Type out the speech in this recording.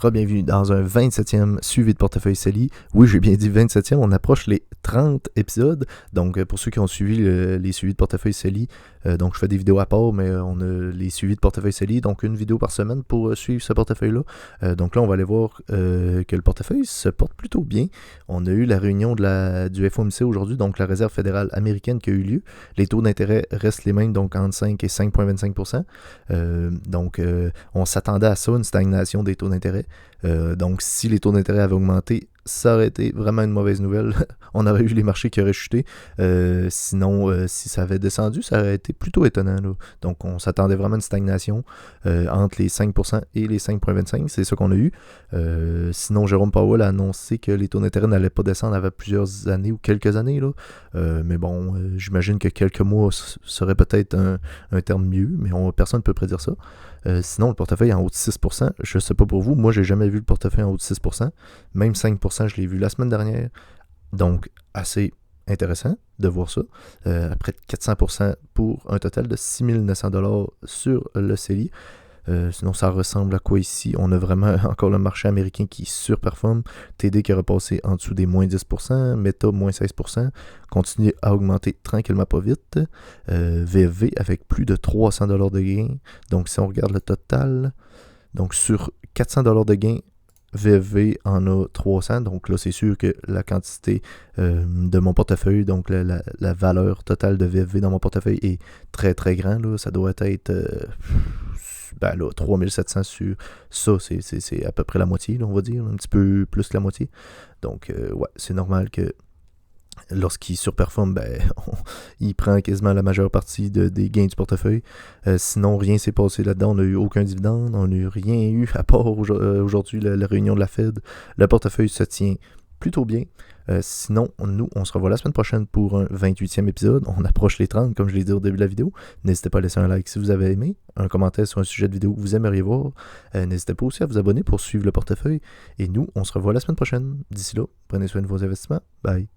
Re-bienvenue dans un 27e suivi de Portefeuille CELI. Oui, j'ai bien dit 27e, on approche les 30 épisodes. Donc, pour ceux qui ont suivi les suivis de Portefeuille CELI, donc je fais des vidéos à part, mais on a les suivis de Portefeuille CELI, donc une vidéo par semaine pour suivre ce portefeuille-là. Donc là, on va aller voir que le portefeuille se porte plutôt bien. On a eu la réunion du FOMC aujourd'hui, donc la Réserve fédérale américaine qui a eu lieu. Les taux d'intérêt restent les mêmes, donc entre 5 et 5,25%. Donc, on s'attendait à ça, une stagnation des taux d'intérêt. Donc, si les taux d'intérêt avaient augmenté, ça aurait été vraiment une mauvaise nouvelle. On aurait eu les marchés qui auraient chuté. Sinon, si ça avait descendu, ça aurait été plutôt étonnant, là. Donc, on s'attendait vraiment à une stagnation entre les 5% et les 5,25%. C'est ça qu'on a eu. Sinon, Jérôme Powell a annoncé que les taux d'intérêt n'allaient pas descendre avant plusieurs années ou quelques années, là. Mais bon, j'imagine que quelques mois serait peut-être un terme mieux, mais personne ne peut prédire ça. Sinon, le portefeuille en haut de 6%, je ne sais pas pour vous, moi j'ai jamais vu le portefeuille en haut de 6%, même 5%, je l'ai vu la semaine dernière, donc assez intéressant de voir ça, après 400% pour un total de 6 900$ sur le CELI. Sinon, ça ressemble à quoi ici? On a vraiment encore le marché américain qui surperforme. TD qui a repassé en dessous des moins 10%. Meta, moins 16%. Continue à augmenter tranquillement pas vite. VFV avec plus de 300$ de gain. Donc, si on regarde le total, donc sur 400$ de gain, VFV en a 300, donc là c'est sûr que la quantité de mon portefeuille, donc la valeur totale de VFV dans mon portefeuille est très très grande, là. Ça doit être 3700 sur ça, c'est à peu près la moitié, là, on va dire, un petit peu plus que la moitié. Donc ouais, c'est normal que lorsqu'il surperforme, il prend quasiment la majeure partie des gains du portefeuille. Sinon, rien s'est passé là-dedans. On n'a eu aucun dividende. On n'a rien eu à part aujourd'hui la réunion de la Fed. Le portefeuille se tient plutôt bien. Sinon, nous, on se revoit la semaine prochaine pour un 28e épisode. On approche les 30, comme je l'ai dit au début de la vidéo. N'hésitez pas à laisser un like si vous avez aimé, un commentaire sur un sujet de vidéo que vous aimeriez voir. N'hésitez pas aussi à vous abonner pour suivre le portefeuille. Et nous, on se revoit la semaine prochaine. D'ici là, prenez soin de vos investissements. Bye.